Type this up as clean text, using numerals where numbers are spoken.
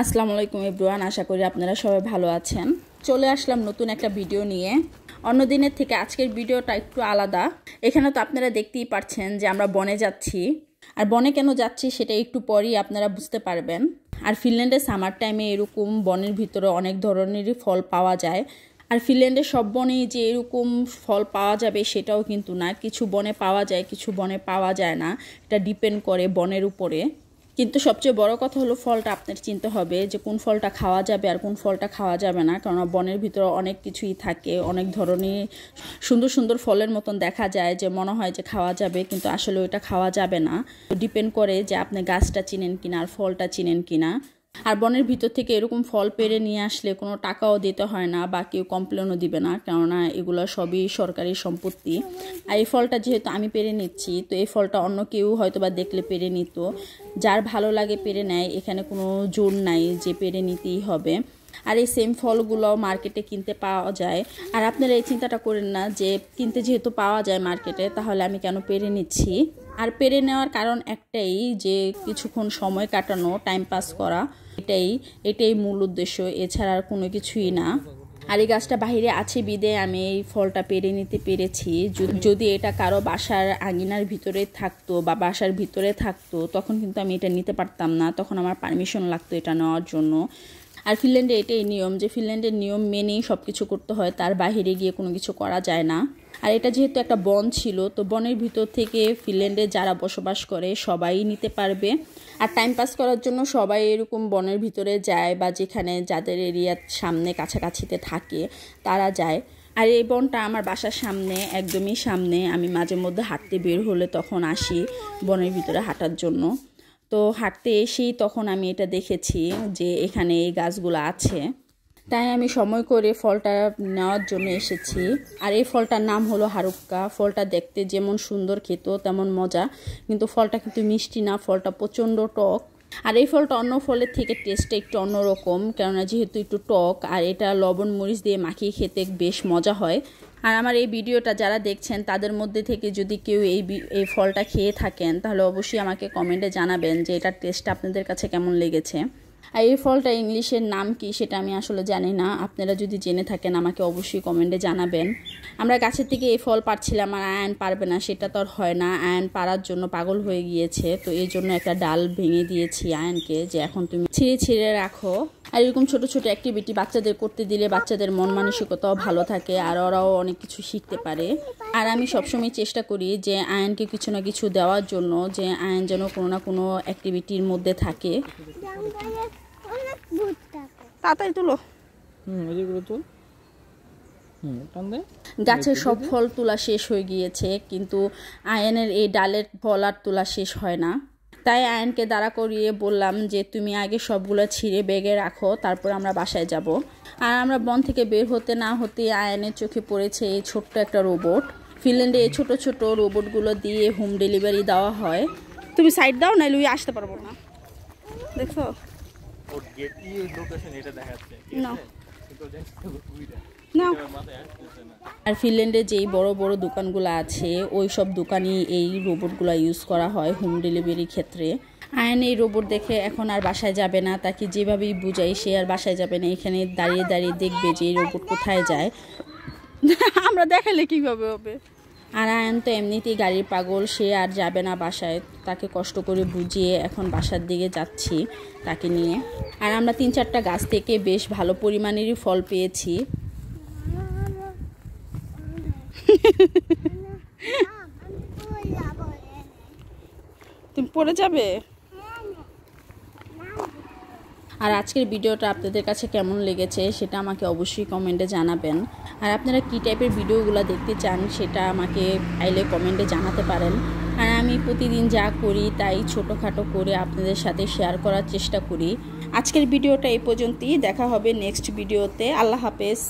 আসসালামু আলাইকুম এভরিওয়ান, আশা করি আপনারা সবাই ভালো আছেন। চলে আসলাম নতুন একটা ভিডিও নিয়ে। অন্য দিনের থেকে আজকের ভিডিওটা একটু আলাদা। এখানে তো আপনারা দেখতেই পাচ্ছেন যে আমরা বনে যাচ্ছি, আর বনে কেন যাচ্ছি সেটা একটু পরেই আপনারা বুঝতে পারবেন। আর ফিনল্যান্ডের সামার টাইমে এরকম বনের ভিতরে অনেক ধরনেরই ফল পাওয়া যায়। আর ফিনল্যান্ডের সব বনেই যে এরকম ফল পাওয়া যাবে সেটাও কিন্তু না, কিছু বনে পাওয়া যায়, কিছু বনে পাওয়া যায় না। এটা ডিপেন্ড করে বনের উপরে। কিন্তু সবচেয়ে বড় কথা হলো ফলটা আপনার চিনতে হবে যে কোন ফলটা খাওয়া যাবে আর কোন ফলটা খাওয়া যাবে না, কারণ বনের ভিতরে অনেক কিছুই থাকে, অনেক ধরনের সুন্দর সুন্দর ফলের মতন দেখা যায় যে মনে হয় যে খাওয়া যাবে, কিন্তু আসলে ওইটা খাওয়া যাবে না। ডিপেন্ড করে যে আপনি গাছটা চিনেন কিনা আর ফলটা চিনেন কিনা। আর বনের ভিতর থেকে এরকম ফল পেড়ে নিয়ে আসলে কোনো টাকাও দিতে হয় না বা কেউ কমপ্লেনও দিবে না, কেননা এগুলো সবই সরকারি সম্পত্তি। আর এই ফলটা যেহেতু আমি পেড়ে নিচ্ছি, তো এই ফলটা অন্য কেউ হয়তো বা দেখলে পেড়ে নিত, যার ভালো লাগে পেড়ে নেয়, এখানে কোনো জোর নাই যে পেড়ে নিতেই হবে। আর এই সেম ফলগুলো মার্কেটে কিনতে পাওয়া যায়। আর আপনারা এই চিন্তাটা করেন না যে কিনতে যেহেতু পাওয়া যায় মার্কেটে, তাহলে আমি কেন পেড়ে নিচ্ছি। আর পেড়ে নেওয়ার কারণ একটাই, যে কিছুক্ষণ সময় কাটানো, টাইম পাস করা, এটাই মূল উদ্দেশ্য, এছাড়া আর কোনো কিছুই না। আর এই গাছটা বাহিরে আছে বিদে আমি এই ফলটা পেড়ে নিতে পেরেছি। যদি এটা কারো বাসার আঙিনার ভিতরে থাকতো বা বাসার ভিতরে থাকতো, তখন কিন্তু আমি এটা নিতে পারতাম না, তখন আমার পারমিশন লাগতো এটা নেওয়ার জন্য। আর ফিনল্যান্ডে এটাই নিয়ম, যে ফিনল্যান্ডের নিয়ম মেনেই সব কিছু করতে হয়, তার বাইরে গিয়ে কোনো কিছু করা যায় না। আর এটা যেহেতু একটা বন ছিল, তো বনের ভিতর থেকে ফিনল্যান্ডে যারা বসবাস করে সবাই নিতে পারবে। আর টাইম পাস করার জন্য সবাই এরকম বনের ভিতরে যায়, বা যেখানে যাদের এরিয়ার সামনে কাছাকাছিতে থাকে তারা যায়। আর এই বনটা আমার বাসার সামনে, একদমই সামনে। আমি মাঝে মধ্যে হাঁটতে বের হলে তখন আসি বনের ভিতরে হাঁটার জন্য। তো হাঁটতে এসেই তখন আমি এটা দেখেছি যে এখানে এই গাছগুলো আছে, তাই আমি সময় করে ফলটা নেওয়ার জন্য এসেছি। আর এই ফলটার নাম হলো হারুক্কা। ফলটা দেখতে যেমন সুন্দর, খেতেও তেমন মজা, কিন্তু ফলটা কিন্তু মিষ্টি না, ফলটা প্রচণ্ড টক। আর এই ফলটা অন্য ফলের থেকে টেস্টটা একটু অন্যরকম, কেননা যেহেতু একটু টক, আর এটা লবণ মরিচ দিয়ে মাখিয়ে খেতে বেশ মজা হয়। আর আমার এই ভিডিওটা যারা দেখছেন তাদের মধ্যে থেকে যদি কেউ এই ফলটা খেয়ে থাকেন, তাহলে অবশ্যই আমাকে কমেন্টে জানাবেন যে এটার টেস্টটা আপনাদের কাছে কেমন লেগেছে। আর এই ফলটা ইংলিশের নাম কি সেটা আমি আসলে জানি না, আপনারা যদি জেনে থাকেন আমাকে অবশ্যই কমেন্টে জানাবেন। আমরা গাছের থেকে এই ফল পাড়ছিলাম, আর আয়ন পারবে না সেটা তো আর হয় না, আয়ন পাড়ার জন্য পাগল হয়ে গিয়েছে। তো এই জন্য একটা ডাল ভেঙে দিয়েছি আয়নকে, যে এখন তুমি ছিঁড়ে ছিঁড়ে রাখো। আর এরকম ছোট ছোট অ্যাক্টিভিটি বাচ্চাদের করতে দিলে বাচ্চাদের মন মানসিকতাও ভালো থাকে, আর ওরাও অনেক কিছু শিখতে পারে। আর আমি সবসময় চেষ্টা করি যে আয়নকে কিছু না কিছু দেওয়ার জন্য, যে আয়ন যেন কোনো না কোনো অ্যাক্টিভিটির মধ্যে থাকে। তাড়াতাড়ি তুলো, গাছের সব ফল তোলা শেষ হয়ে গিয়েছে, কিন্তু আয়নের এই ডালের ফল আর তোলা শেষ হয় না। তাই আয়নকে দাঁড়া করিয়ে বললাম যে তুমি আগে সবগুলো ছিঁড়ে ব্যাগে রাখো, তারপর আমরা বাসায় যাব। আর আমরা বন থেকে বের হতে না হতে আয়নের চোখে পড়েছে এই ছোট্ট একটা রোবট। ফিনল্যান্ডে এই ছোট ছোট রোবটগুলো দিয়ে হোম ডেলিভারি দেওয়া হয়। তুমি সাইড দাও, না লুই আসতে পারবো না, দেখো না। আর ফিনল্যান্ডে যেই বড় বড় দোকানগুলো আছে, ওই সব দোকানই এই রোবটগুলো ইউজ করা হয় হোম ডেলিভারির ক্ষেত্রে। আয়ন এই রোবট দেখে এখন আর বাসায় যাবে না, তাকে যেভাবেই বুঝাই সে আর বাসায় যাবে না, এখানে দাঁড়িয়ে দাঁড়িয়ে দেখবে যে এই রোবট কোথায় যায়। আমরা দেখালে কিভাবে হবে। আর আয়ন তো এমনিতেই গাড়ির পাগল, সে আর যাবে না বাসায়, তাকে কষ্ট করে বুঝিয়ে এখন বাসার দিকে যাচ্ছি তাকে নিয়ে। আর আমরা 3-4টা গাছ থেকে বেশ ভালো পরিমাণেরই ফল পেয়েছি। তুমি পড়ে যাবে। আর আজকের ভিডিওটা আপনাদের কাছে কেমন লেগেছে সেটা আমাকে অবশ্যই কমেন্টে জানাবেন। আর আপনারা কী টাইপের ভিডিওগুলো দেখতে চান সেটা আমাকে চাইলে কমেন্টে জানাতে পারেন। আর আমি প্রতিদিন যা করি তাই ছোটোখাটো করে আপনাদের সাথে শেয়ার করার চেষ্টা করি। আজকের ভিডিওটা এই পর্যন্তই, দেখা হবে নেক্সট ভিডিওতে। আল্লাহ হাফেজ।